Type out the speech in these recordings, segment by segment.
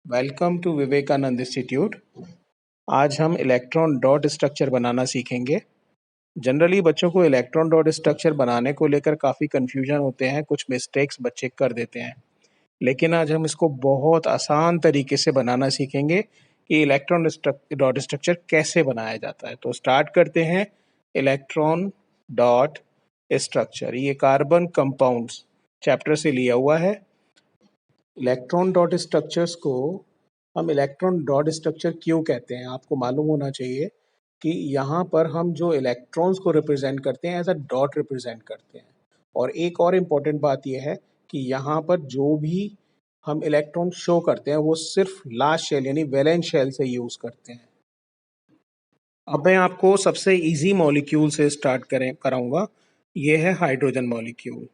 Welcome to Vivekananda institute. आज हम electron dot structure बनाना सीखेंगे। जनरली बच्चों को इलेक्ट्रॉन डॉट स्ट्रक्चर बनाने को लेकर काफ़ी कन्फ्यूजन होते हैं, कुछ मिस्टेक्स बच्चे कर देते हैं। लेकिन आज हम इसको बहुत आसान तरीके से बनाना सीखेंगे कि इलेक्ट्रॉन डॉट स्ट्रक्चर कैसे बनाया जाता है। तो स्टार्ट करते हैं। इलेक्ट्रॉन डॉट स्ट्रक्चर ये कार्बन कंपाउंड्स चैप्टर से लिया हुआ है। इलेक्ट्रॉन डॉट स्ट्रक्चर्स को हम इलेक्ट्रॉन डॉट स्ट्रक्चर क्यों कहते हैं, आपको मालूम होना चाहिए कि यहाँ पर हम जो इलेक्ट्रॉन्स को रिप्रेजेंट करते हैं एज अ डॉट रिप्रेजेंट करते हैं। और एक और इम्पॉर्टेंट बात यह है कि यहाँ पर जो भी हम इलेक्ट्रॉन शो करते हैं वो सिर्फ लास्ट शेल यानी वैलेंस शेल से यूज करते हैं। अब मैं आपको सबसे इजी मॉलिक्यूल से स्टार्ट कराऊंगा। ये है hydrogen molecule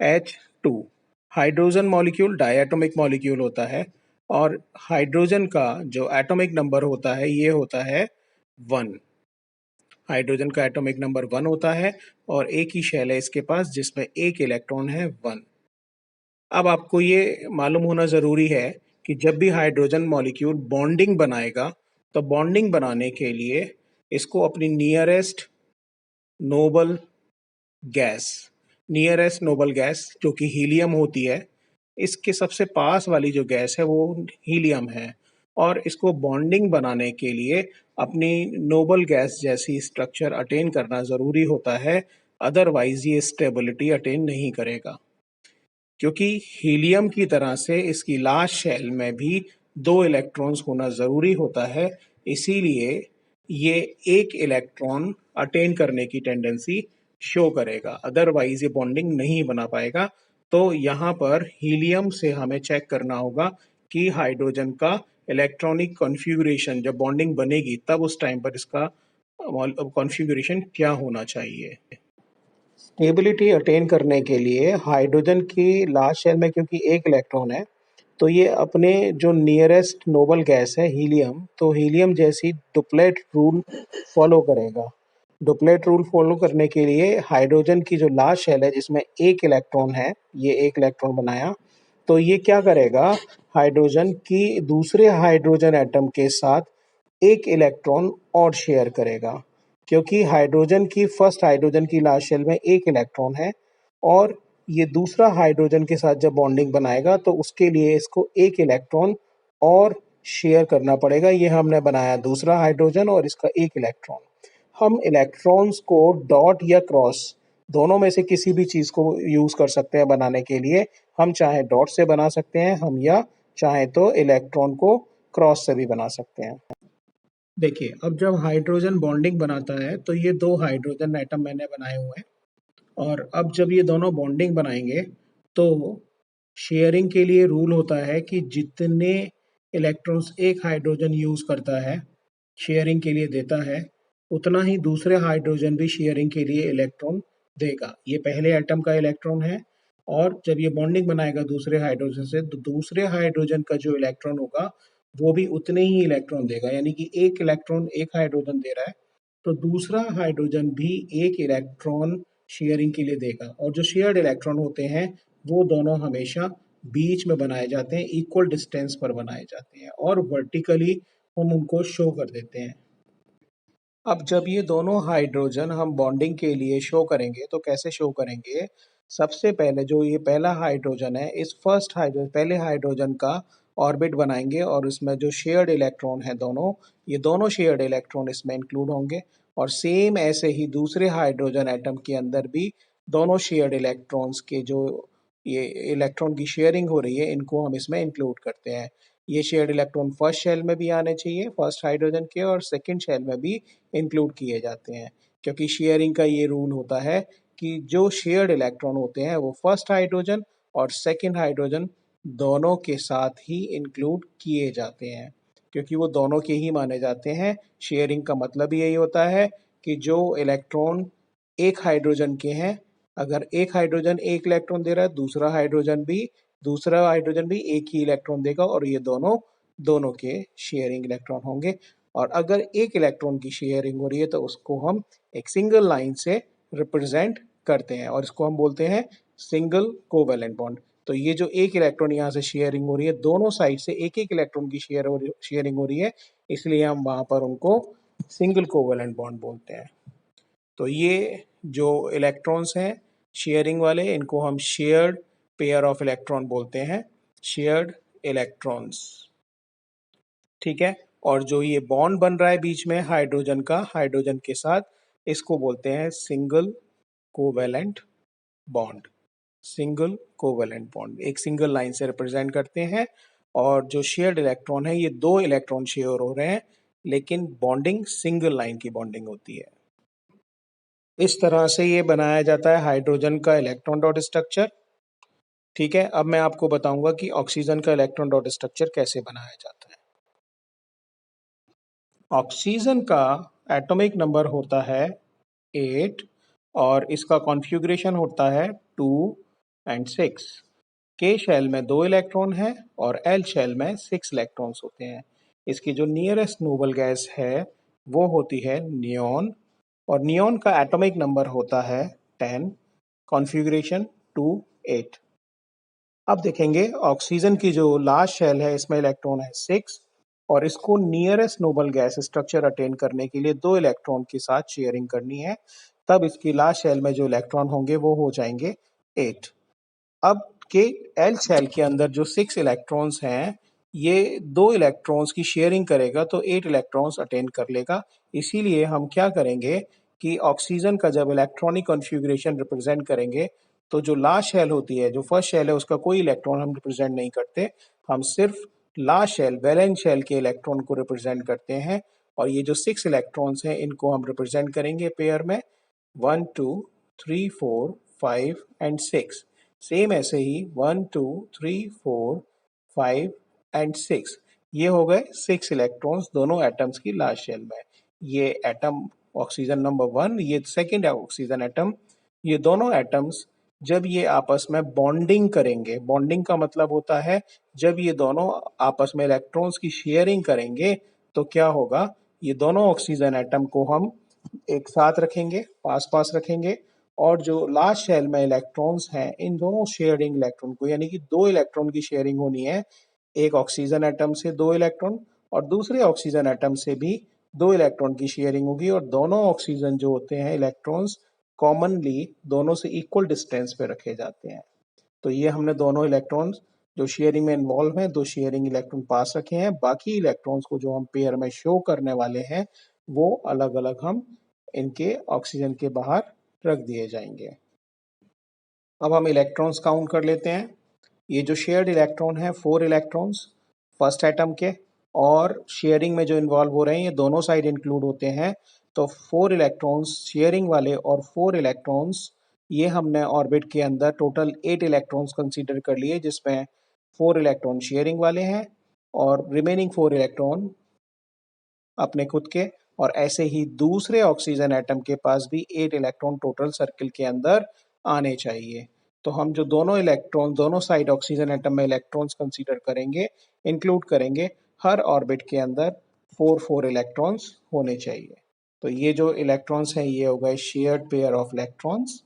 H2। Hydrogen molecule diatomic molecule होता है और हाइड्रोजन का जो एटॉमिक नंबर होता है ये होता है 1। हाइड्रोजन का एटॉमिक नंबर 1 होता है और एक ही शेल है इसके पास जिसमें एक इलेक्ट्रॉन है 1। अब आपको ये मालूम होना ज़रूरी है कि जब भी हाइड्रोजन मॉलिक्यूल बॉन्डिंग बनाएगा तो बॉन्डिंग बनाने के लिए इसको अपनी नोबल नियरेस्ट नोबल गैस जो कि हीलियम होती है, इसके सबसे पास वाली जो गैस है वो हीलियम है। और इसको बॉन्डिंग बनाने के लिए अपनी नोबल गैस जैसी स्ट्रक्चर अटेन करना ज़रूरी होता है, अदरवाइज ये स्टेबिलिटी अटेन नहीं करेगा। क्योंकि हीलियम की तरह से इसकी लास्ट शेल में भी 2 इलेक्ट्रॉन्स होना ज़रूरी होता है, इसीलिए ये एक इलेक्ट्रॉन अटेन करने की टेंडेंसी शो करेगा, अदरवाइज ये बॉन्डिंग नहीं बना पाएगा। तो यहाँ पर हीलियम से हमें चेक करना होगा कि हाइड्रोजन का इलेक्ट्रॉनिक कॉन्फ़िगरेशन जब बॉन्डिंग बनेगी तब उस टाइम पर इसका कॉन्फ़िगरेशन क्या होना चाहिए। स्टेबिलिटी अटेन करने के लिए हाइड्रोजन की लास्ट शेल में क्योंकि एक इलेक्ट्रॉन है तो ये अपने जो नियरेस्ट नोबल गैस है हीलियम, तो हीलियम जैसी डुप्लेट रूल फॉलो करेगा। डुप्लेट रूल फॉलो करने के लिए हाइड्रोजन की जो लास्ट शेल है जिसमें एक इलेक्ट्रॉन है, ये एक इलेक्ट्रॉन बनाया, तो ये क्या करेगा, हाइड्रोजन की दूसरे हाइड्रोजन एटम के साथ एक इलेक्ट्रॉन और शेयर करेगा। क्योंकि फर्स्ट हाइड्रोजन की लास्ट शेल में एक इलेक्ट्रॉन है और ये दूसरा हाइड्रोजन के साथ जब बॉन्डिंग बनाएगा तो उसके लिए इसको एक इलेक्ट्रॉन और शेयर करना पड़ेगा। ये हमने बनाया दूसरा हाइड्रोजन और इसका एक इलेक्ट्रॉन। हम इलेक्ट्रॉन्स को डॉट या क्रॉस दोनों में से किसी भी चीज़ को यूज़ कर सकते हैं बनाने के लिए। हम चाहे डॉट से बना सकते हैं हम, या चाहे तो इलेक्ट्रॉन को क्रॉस से भी बना सकते हैं। देखिए, अब जब हाइड्रोजन बॉन्डिंग बनाता है तो ये 2 हाइड्रोजन एटम मैंने बनाए हुए हैं और अब जब ये दोनों बॉन्डिंग बनाएंगे तो शेयरिंग के लिए रूल होता है कि जितने इलेक्ट्रॉन्स एक हाइड्रोजन यूज़ करता है, शेयरिंग के लिए देता है, उतना ही दूसरे हाइड्रोजन भी शेयरिंग के लिए इलेक्ट्रॉन देगा। ये पहले एटम का इलेक्ट्रॉन है और जब ये बॉन्डिंग बनाएगा दूसरे हाइड्रोजन से तो दूसरे हाइड्रोजन का जो इलेक्ट्रॉन होगा वो भी उतने ही इलेक्ट्रॉन देगा। यानी कि एक इलेक्ट्रॉन एक हाइड्रोजन दे रहा है तो दूसरा हाइड्रोजन भी एक इलेक्ट्रॉन शेयरिंग के लिए देगा। और जो शेयर्ड इलेक्ट्रॉन होते हैं वो दोनों हमेशा बीच में बनाए जाते हैं, इक्वल डिस्टेंस पर बनाए जाते हैं और वर्टिकली हम उनको शो कर देते हैं। अब जब ये दोनों हाइड्रोजन हम बॉन्डिंग के लिए शो करेंगे तो कैसे शो करेंगे, सबसे पहले जो ये पहला हाइड्रोजन है इस पहले हाइड्रोजन का ऑर्बिट बनाएंगे और इसमें जो शेयर्ड इलेक्ट्रॉन है ये दोनों शेयर्ड इलेक्ट्रॉन इसमें इंक्लूड होंगे। और सेम ऐसे ही दूसरे हाइड्रोजन एटम के अंदर भी दोनों शेयर्ड इलेक्ट्रॉन्स के जो ये इलेक्ट्रॉन की शेयरिंग हो रही है इनको हम इसमें इंक्लूड करते हैं। ये शेयर्ड इलेक्ट्रॉन फर्स्ट शेल में भी आने चाहिए, फर्स्ट हाइड्रोजन के, और सेकंड शेल में भी इंक्लूड किए जाते हैं। क्योंकि शेयरिंग का ये रूल होता है कि जो शेयर्ड इलेक्ट्रॉन होते हैं वो फर्स्ट हाइड्रोजन और सेकंड हाइड्रोजन दोनों के साथ ही इंक्लूड किए जाते हैं, क्योंकि वो दोनों के ही माने जाते हैं। शेयरिंग का मतलब यही होता है कि जो इलेक्ट्रॉन एक हाइड्रोजन के हैं, अगर एक हाइड्रोजन एक इलेक्ट्रॉन दे रहा है दूसरा हाइड्रोजन भी एक ही इलेक्ट्रॉन देगा और ये दोनों के शेयरिंग इलेक्ट्रॉन होंगे। और अगर एक इलेक्ट्रॉन की शेयरिंग हो रही है तो उसको हम एक सिंगल लाइन से रिप्रेजेंट करते हैं और इसको हम बोलते हैं सिंगल कोवैलेंट बॉन्ड। तो ये जो एक इलेक्ट्रॉन यहाँ से शेयरिंग हो रही है, दोनों साइड से एक एक इलेक्ट्रॉन की शेयरिंग हो रही है, इसलिए हम वहाँ पर उनको सिंगल कोवेलेंट बॉन्ड बोलते हैं। तो ये जो इलेक्ट्रॉन्स हैं शेयरिंग वाले, इनको हम शेयर्ड पेयर ऑफ इलेक्ट्रॉन बोलते हैं, शेयर्ड इलेक्ट्रॉन्स। ठीक है। और जो ये बॉन्ड बन रहा है बीच में हाइड्रोजन का, हाइड्रोजन के साथ, इसको बोलते हैं single covalent bond. Single covalent bond एक सिंगल लाइन से रिप्रेजेंट करते हैं। और जो शेयर्ड इलेक्ट्रॉन है, ये दो इलेक्ट्रॉन शेयर हो रहे हैं, लेकिन बॉन्डिंग सिंगल लाइन की बॉन्डिंग होती है। इस तरह से ये बनाया जाता है हाइड्रोजन का इलेक्ट्रॉन डॉट स्ट्रक्चर। ठीक है। अब मैं आपको बताऊंगा कि ऑक्सीजन का इलेक्ट्रॉन डॉट स्ट्रक्चर कैसे बनाया जाता है। ऑक्सीजन का एटॉमिक नंबर होता है 8 और इसका कॉन्फ़िगरेशन होता है 2 एंड 6। के शेल में 2 इलेक्ट्रॉन है और एल शेल में 6 इलेक्ट्रॉन्स होते हैं। इसकी जो नियरेस्ट नोबल गैस है वो होती है नियॉन, और नियॉन का एटॉमिक नंबर होता है 10, कॉन्फ़िगरेशन 2 8। अब देखेंगे ऑक्सीजन की जो लास्ट शेल है, इसमें इलेक्ट्रॉन है 6 और इसको nearest noble gas structure attain करने के लिए 2 इलेक्ट्रॉन के साथ शेयरिंग करनी है, तब इसकी लास्ट शेल में जो इलेक्ट्रॉन होंगे वो हो जाएंगे 8। अब के एल शेल के अंदर जो 6 इलेक्ट्रॉन्स हैं, ये 2 इलेक्ट्रॉन्स की शेयरिंग करेगा तो 8 इलेक्ट्रॉन्स अटेन कर लेगा। इसीलिए हम क्या करेंगे कि ऑक्सीजन का जब इलेक्ट्रॉनिक कॉन्फ़िगरेशन रिप्रेजेंट करेंगे, तो जो लास्ट शेल होती है, जो फर्स्ट शेल है, उसका कोई इलेक्ट्रॉन हम रिप्रेजेंट नहीं करते, हम सिर्फ लास्ट शेल वैलेंस शेल के इलेक्ट्रॉन को रिप्रेजेंट करते हैं। और ये जो 6 इलेक्ट्रॉन्स हैं, इनको हम रिप्रेजेंट करेंगे पेयर में 1 2 3 4 5 एंड 6। सेम ऐसे ही 1 2 3 4 5 एंड 6, ये हो गए 6 इलेक्ट्रॉन्स दोनों एटम्स की लास्ट शेल में। ये एटम ऑक्सीजन नंबर 1, ये सेकेंड ऑक्सीजन एटम, ये दोनों एटम्स जब ये आपस में बॉन्डिंग करेंगे, बॉन्डिंग का मतलब होता है जब ये दोनों आपस में इलेक्ट्रॉन्स की शेयरिंग करेंगे, तो क्या होगा, ये दोनों ऑक्सीजन एटम को हम एक साथ रखेंगे, पास पास रखेंगे, और जो लास्ट शेल में इलेक्ट्रॉन्स हैं, इन दोनों शेयरिंग इलेक्ट्रॉन को, यानी कि 2 इलेक्ट्रॉन की शेयरिंग होनी है, एक ऑक्सीजन एटम से 2 इलेक्ट्रॉन और दूसरे ऑक्सीजन एटम से भी 2 इलेक्ट्रॉन की शेयरिंग होगी, और दोनों ऑक्सीजन जो होते हैं इलेक्ट्रॉन्स कॉमनली दोनों से इक्वल डिस्टेंस पे रखे जाते हैं। तो ये हमने दोनों इलेक्ट्रॉन्स जो शेयरिंग में इन्वॉल्व हैं, 2 शेयरिंग इलेक्ट्रॉन पास रखे हैं। बाकी इलेक्ट्रॉन्स को जो हम पेयर में शो करने वाले हैं, वो अलग अलग हम इनके ऑक्सीजन के बाहर रख दिए जाएंगे। अब हम इलेक्ट्रॉन्स काउंट कर लेते हैं। ये जो शेयर्ड इलेक्ट्रॉन है, 4 इलेक्ट्रॉन्स फर्स्ट एटम के, और शेयरिंग में जो इन्वॉल्व हो रहे हैं, ये दोनों साइड इंक्लूड होते हैं। तो 4 इलेक्ट्रॉन्स शेयरिंग वाले और 4 इलेक्ट्रॉन्स, ये हमने ऑर्बिट के अंदर टोटल 8 इलेक्ट्रॉन्स कंसीडर कर लिए, जिसमें 4 इलेक्ट्रॉन शेयरिंग वाले हैं और रिमेनिंग 4 इलेक्ट्रॉन अपने खुद के। और ऐसे ही दूसरे ऑक्सीजन एटम के पास भी 8 इलेक्ट्रॉन टोटल सर्किल के अंदर आने चाहिए। तो हम जो दोनों इलेक्ट्रॉन दोनों साइड ऑक्सीजन एटम में इलेक्ट्रॉन्स कंसीडर करेंगे, इंक्लूड करेंगे, हर ऑर्बिट के अंदर 4 इलेक्ट्रॉन्स होने चाहिए। तो ये जो इलेक्ट्रॉन्स हैं, ये हो गए शेयर्ड पेयर ऑफ इलेक्ट्रॉन्स।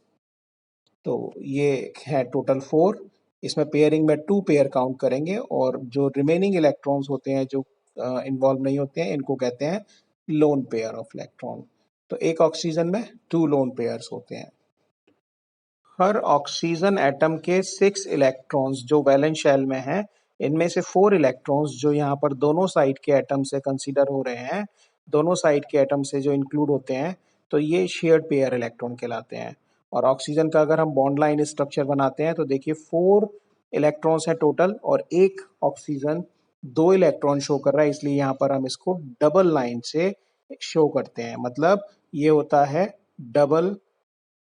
तो ये है टोटल 4, इसमें पेयरिंग में 2 पेयर काउंट करेंगे, और जो रिमेनिंग इलेक्ट्रॉन्स होते हैं जो इन्वॉल्व नहीं होते हैं, इनको कहते हैं लोन पेयर ऑफ इलेक्ट्रॉन। तो एक ऑक्सीजन में 2 लोन पेयर्स होते हैं। हर ऑक्सीजन एटम के 6 इलेक्ट्रॉन्स जो वैलेंस शेल में हैं, इनमें से 4 इलेक्ट्रॉन्स जो यहाँ पर दोनों साइड के एटम से कंसीडर हो रहे हैं, दोनों साइड के एटम से जो इंक्लूड होते हैं, तो ये शेयर्ड पेयर इलेक्ट्रॉन कहलाते हैं। और ऑक्सीजन का अगर हम बॉन्ड लाइन स्ट्रक्चर बनाते हैं, तो देखिए 4 इलेक्ट्रॉन्स हैं टोटल, और एक ऑक्सीजन 2 इलेक्ट्रॉन शो कर रहा है, इसलिए यहाँ पर हम इसको डबल लाइन से शो करते हैं। मतलब ये होता है double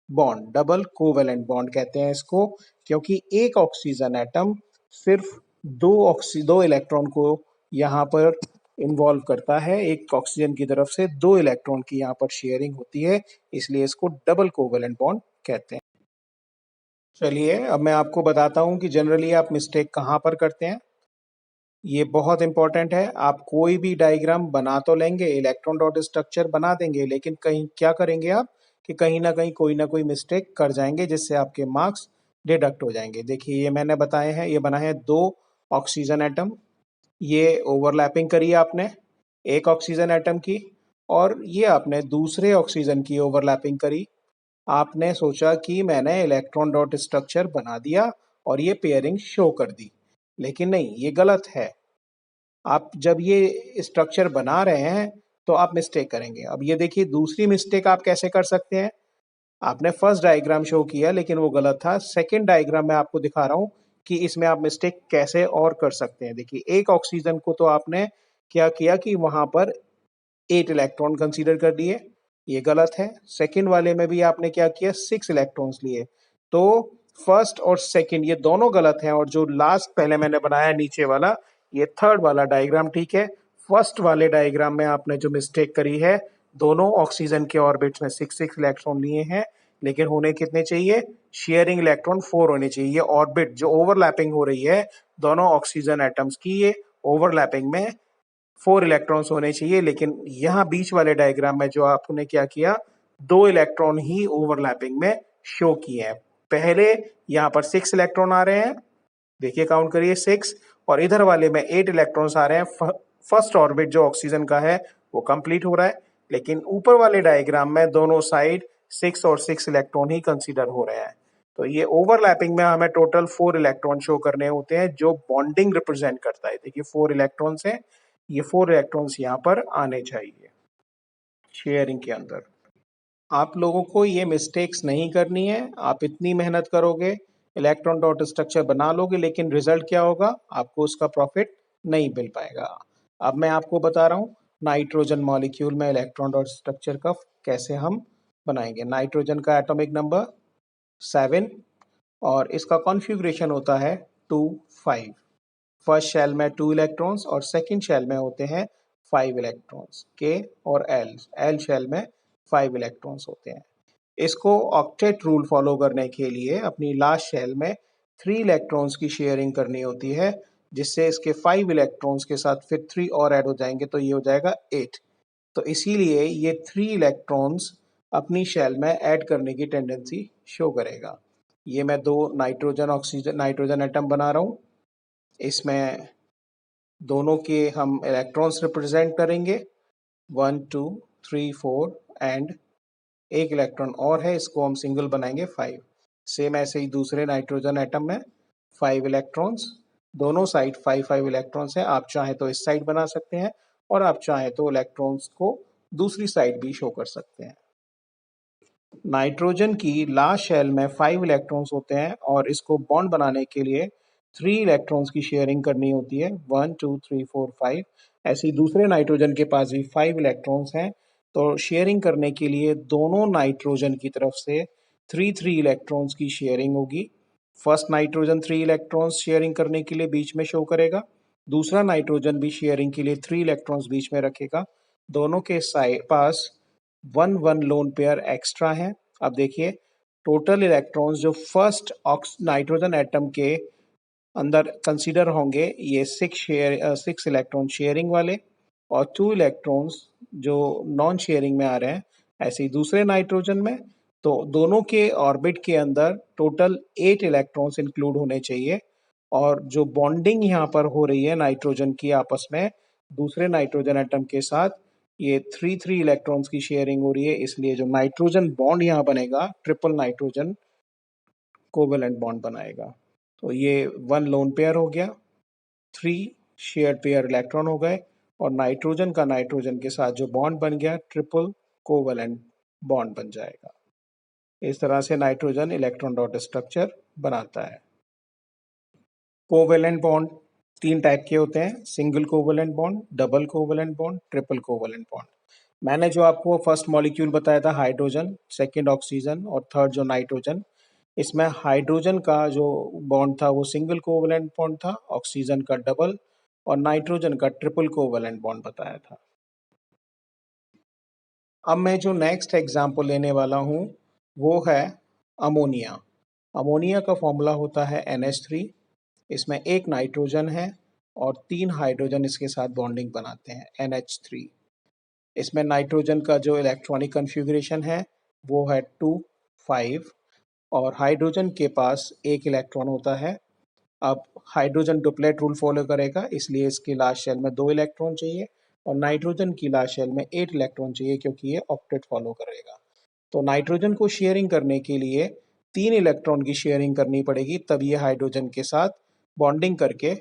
bond, double covalent bond कहते हैं इसको, क्योंकि एक ऑक्सीजन एटम सिर्फ दो इलेक्ट्रॉन को यहाँ पर इन्वॉल्व करता है। एक ऑक्सीजन की तरफ से 2 इलेक्ट्रॉन की यहाँ पर शेयरिंग होती है, इसलिए इसको डबल कोवेलेंट बॉन्ड कहते हैं। चलिए अब मैं आपको बताता हूँ कि जनरली आप मिस्टेक कहाँ पर करते हैं। ये बहुत इंपॉर्टेंट है। आप कोई भी डायग्राम बना तो लेंगे, इलेक्ट्रॉन डॉट स्ट्रक्चर बना देंगे, लेकिन कहीं क्या करेंगे आप कि कहीं ना कहीं कोई ना कोई मिस्टेक कर जाएंगे, जिससे आपके मार्क्स डिडक्ट हो जाएंगे। देखिए ये मैंने बताए हैं, ये बना है दो ऑक्सीजन एटम, ये ओवरलैपिंग करी आपने एक ऑक्सीजन एटम की, और ये आपने दूसरे ऑक्सीजन की ओवरलैपिंग करी। आपने सोचा कि मैंने इलेक्ट्रॉन डॉट स्ट्रक्चर बना दिया और ये पेयरिंग शो कर दी, लेकिन नहीं, ये गलत है। आप जब ये स्ट्रक्चर बना रहे हैं तो आप मिस्टेक करेंगे। अब ये देखिए दूसरी मिस्टेक आप कैसे कर सकते हैं। आपने फर्स्ट डायग्राम शो किया लेकिन वो गलत था। सेकंड डायग्राम में आपको दिखा रहा हूँ कि इसमें आप मिस्टेक कैसे और कर सकते हैं। देखिए एक ऑक्सीजन को तो आपने क्या किया कि वहां पर 8 इलेक्ट्रॉन कंसीडर कर लिए, ये गलत है। सेकंड वाले में भी आपने क्या किया, 6 इलेक्ट्रॉन्स लिए। तो फर्स्ट और सेकंड ये दोनों गलत हैं, और जो लास्ट पहले मैंने बनाया नीचे वाला, ये थर्ड वाला डायग्राम ठीक है। फर्स्ट वाले डायग्राम में आपने जो मिस्टेक करी है, दोनों ऑक्सीजन के ऑर्बिट्स में 6 इलेक्ट्रॉन लिए हैं, लेकिन होने कितने चाहिए, शेयरिंग इलेक्ट्रॉन 4 होने चाहिए। ये ऑर्बिट जो ओवरलैपिंग हो रही है दोनों ऑक्सीजन एटम्स की, ये ओवरलैपिंग में 4 इलेक्ट्रॉन्स होने चाहिए, लेकिन यहाँ बीच वाले डायग्राम में जो आपने क्या किया, 2 इलेक्ट्रॉन ही ओवरलैपिंग में शो किए हैं। पहले यहाँ पर 6 इलेक्ट्रॉन आ रहे हैं, देखिए काउंट करिए 6, और इधर वाले में 8 इलेक्ट्रॉन्स आ रहे हैं। फर्स्ट ऑर्बिट जो ऑक्सीजन का है वो कंप्लीट हो रहा है, लेकिन ऊपर वाले डायग्राम में दोनों साइड 6 और 6 इलेक्ट्रॉन ही कंसीडर हो रहे हैं। तो ये ओवरलैपिंग में हमें टोटल 4 इलेक्ट्रॉन शो करने होते हैं, जो बॉन्डिंग रिप्रेजेंट करता है। देखिए 4 इलेक्ट्रॉन्स हैं, ये 4 इलेक्ट्रॉन्स यहाँ पर आने चाहिए शेयरिंग के अंदर। आप लोगों को ये मिस्टेक्स नहीं करनी है। आप इतनी मेहनत करोगे, इलेक्ट्रॉन डॉट स्ट्रक्चर बना लोगे, लेकिन रिजल्ट क्या होगा, आपको उसका प्रॉफिट नहीं मिल पाएगा। अब मैं आपको बता रहा हूँ नाइट्रोजन मॉलिक्यूल में इलेक्ट्रॉन डॉट स्ट्रक्चर का कैसे हम बनाएंगे। नाइट्रोजन का एटॉमिक नंबर 7, और इसका कॉन्फ़िगरेशन होता है 2 5। फर्स्ट शेल में 2 इलेक्ट्रॉन्स और सेकंड शेल में होते हैं 5 इलेक्ट्रॉन्स, के और एल। एल शेल में 5 इलेक्ट्रॉन्स होते हैं। इसको ऑक्टेट रूल फॉलो करने के लिए अपनी लास्ट शेल में 3 इलेक्ट्रॉन्स की शेयरिंग करनी होती है, जिससे इसके 5 इलेक्ट्रॉन्स के साथ फिर 3 और ऐड हो जाएंगे, तो ये हो जाएगा 8। तो इसीलिए ये 3 इलेक्ट्रॉन्स अपनी शेल में ऐड करने की टेंडेंसी शो करेगा। ये मैं दो नाइट्रोजन ऑक्सीजन नाइट्रोजन एटम बना रहा हूँ, इसमें दोनों के हम इलेक्ट्रॉन्स रिप्रेजेंट करेंगे, 1 2 3 4, एंड एक इलेक्ट्रॉन और है, इसको हम सिंगल बनाएंगे 5। सेम ऐसे ही दूसरे नाइट्रोजन एटम में 5 इलेक्ट्रॉन्स, दोनों साइड 5 5 इलेक्ट्रॉन्स हैं। आप चाहें तो इस साइड बना सकते हैं, और आप चाहें तो इलेक्ट्रॉन्स को दूसरी साइड भी शो कर सकते हैं। नाइट्रोजन की लास्ट शेल में 5 इलेक्ट्रॉन्स होते हैं, और इसको बॉन्ड बनाने के लिए 3 इलेक्ट्रॉन्स की शेयरिंग करनी होती है, 1 2 3 4 5। ऐसे ही दूसरे नाइट्रोजन के पास भी 5 इलेक्ट्रॉन्स हैं, तो शेयरिंग करने के लिए दोनों नाइट्रोजन की तरफ से 3 3 इलेक्ट्रॉन्स की शेयरिंग होगी। फर्स्ट नाइट्रोजन 3 इलेक्ट्रॉन्स शेयरिंग करने के लिए बीच में शो करेगा, दूसरा नाइट्रोजन भी शेयरिंग के लिए 3 इलेक्ट्रॉन्स बीच में रखेगा। दोनों के पास 1 1 लोन पेयर एक्स्ट्रा है। अब देखिए टोटल इलेक्ट्रॉन्स जो फर्स्ट नाइट्रोजन एटम के अंदर कंसीडर होंगे, ये 6 इलेक्ट्रॉन शेयरिंग वाले, और 2 इलेक्ट्रॉन्स जो नॉन शेयरिंग में आ रहे हैं। ऐसे ही दूसरे नाइट्रोजन में, तो दोनों के ऑर्बिट के अंदर टोटल 8 इलेक्ट्रॉन्स इंक्लूड होने चाहिए। और जो बॉन्डिंग यहाँ पर हो रही है नाइट्रोजन की आपस में दूसरे नाइट्रोजन एटम के साथ, ये 3 3 इलेक्ट्रॉन्स की शेयरिंग हो रही है, इसलिए जो नाइट्रोजन बॉन्ड यहाँ बनेगा, ट्रिपल नाइट्रोजन कोवेलेंट बॉन्ड बनाएगा। तो ये 1 लोन पेयर हो गया, 3 शेयर्ड पेयर इलेक्ट्रॉन हो गए, और नाइट्रोजन का नाइट्रोजन के साथ जो बॉन्ड बन गया, ट्रिपल कोवेलेंट बॉन्ड बन जाएगा। इस तरह से नाइट्रोजन इलेक्ट्रॉन डॉट स्ट्रक्चर बनाता है। कोवेलेंट बॉन्ड 3 टाइप के होते हैं, single covalent bond, double covalent bond, triple covalent bond. मैंने जो आपको फर्स्ट मॉलिक्यूल बताया था हाइड्रोजन, सेकंड ऑक्सीजन और थर्ड जो नाइट्रोजन, इसमें हाइड्रोजन का जो बॉन्ड था वो सिंगल कोवेलेंट बॉन्ड था, ऑक्सीजन का डबल, और नाइट्रोजन का ट्रिपल कोवेलेंट बॉन्ड बताया था। अब मैं जो नेक्स्ट एग्जाम्पल लेने वाला हूँ वो है अमोनिया। अमोनिया का फॉर्मूला होता है NH3। इसमें एक नाइट्रोजन है और 3 हाइड्रोजन इसके साथ बॉन्डिंग बनाते हैं, NH3। इसमें नाइट्रोजन का जो इलेक्ट्रॉनिक कन्फिग्रेशन है वो है 2 5, और हाइड्रोजन के पास एक इलेक्ट्रॉन होता है। अब हाइड्रोजन डुप्लेट रूल फॉलो करेगा, इसलिए इसकी लास्ट शेल में 2 इलेक्ट्रॉन चाहिए और नाइट्रोजन की लास्ट शेल में 8 इलेक्ट्रॉन चाहिए, क्योंकि ये ऑक्टेट फॉलो करेगा। तो नाइट्रोजन को शेयरिंग करने के लिए 3 इलेक्ट्रॉन की शेयरिंग करनी पड़ेगी, तब ये हाइड्रोजन के साथ बॉन्डिंग करके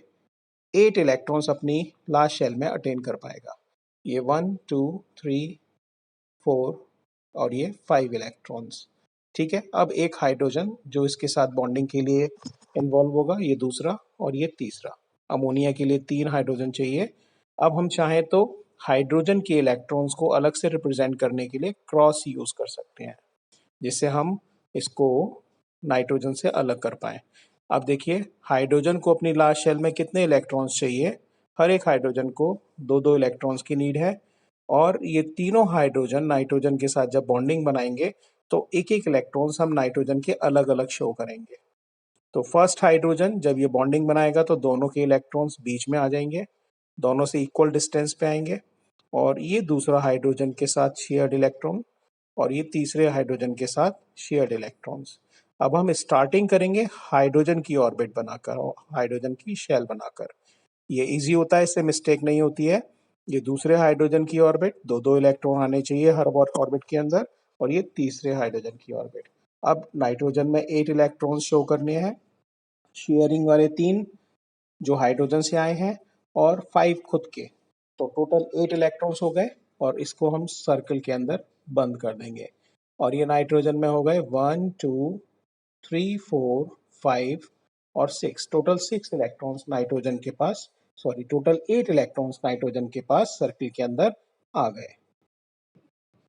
8 इलेक्ट्रॉन्स अपनी लास्ट शेल में अटेन कर पाएगा। ये 1 2 3 4 और ये 5 इलेक्ट्रॉन्स। ठीक है, अब एक हाइड्रोजन जो इसके साथ बॉन्डिंग के लिए इन्वॉल्व होगा, ये दूसरा और ये तीसरा। अमोनिया के लिए 3 हाइड्रोजन चाहिए। अब हम चाहें तो हाइड्रोजन के इलेक्ट्रॉन्स को अलग से रिप्रेजेंट करने के लिए क्रॉस यूज कर सकते हैं, जिससे हम इसको नाइट्रोजन से अलग कर पाएं। अब देखिए, हाइड्रोजन को अपनी लास्ट शेल में कितने इलेक्ट्रॉन्स चाहिए? हर एक हाइड्रोजन को 2-2 इलेक्ट्रॉन्स की नीड है, और ये तीनों हाइड्रोजन नाइट्रोजन के साथ जब बॉन्डिंग बनाएंगे तो एक एक इलेक्ट्रॉन्स हम नाइट्रोजन के अलग अलग शो करेंगे। तो फर्स्ट हाइड्रोजन जब ये बॉन्डिंग बनाएगा तो दोनों के इलेक्ट्रॉन्स बीच में आ जाएंगे, दोनों से इक्वल डिस्टेंस पे आएंगे, और ये दूसरा हाइड्रोजन के साथ शेयर्ड इलेक्ट्रॉन, और ये तीसरे हाइड्रोजन के साथ शेयर्ड इलेक्ट्रॉन्स। अब हम स्टार्टिंग करेंगे हाइड्रोजन की ऑर्बिट बनाकर और हाइड्रोजन की शेल बनाकर। ये इजी होता है, इससे मिस्टेक नहीं होती है। ये दूसरे हाइड्रोजन की ऑर्बिट, 2-2 इलेक्ट्रॉन आने चाहिए हर ऑर्बिट के अंदर, और ये तीसरे हाइड्रोजन की ऑर्बिट। अब नाइट्रोजन में 8 इलेक्ट्रॉन शो करने हैं, शेयरिंग वाले 3 जो हाइड्रोजन से आए हैं और 5 खुद के, तो टोटल 8 इलेक्ट्रॉन्स हो गए, और इसको हम सर्कल के अंदर बंद कर देंगे। और ये नाइट्रोजन में हो गए 1 2 3 4 5 और 6, टोटल 6 इलेक्ट्रॉन्स नाइट्रोजन के पास, सॉरी टोटल 8 इलेक्ट्रॉन्स नाइट्रोजन के पास सर्कल के अंदर आ गए।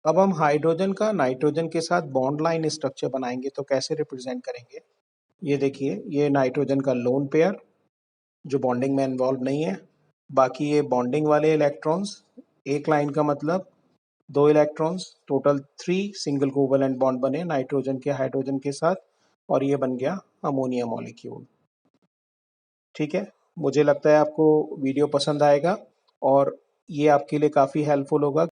अब हम हाइड्रोजन का नाइट्रोजन के साथ बॉन्ड लाइन स्ट्रक्चर बनाएंगे, तो कैसे रिप्रेजेंट करेंगे? ये देखिए, ये नाइट्रोजन का लोन पेयर जो बॉन्डिंग में इन्वॉल्व नहीं है, बाकी ये बॉन्डिंग वाले इलेक्ट्रॉन्स, एक लाइन का मतलब 2 electrons, total 3 single covalent bond बने नाइट्रोजन के हाइड्रोजन के साथ, और ये बन गया अमोनिया मॉलिक्यूल। ठीक है, मुझे लगता है आपको वीडियो पसंद आएगा और ये आपके लिए काफ़ी हेल्पफुल होगा।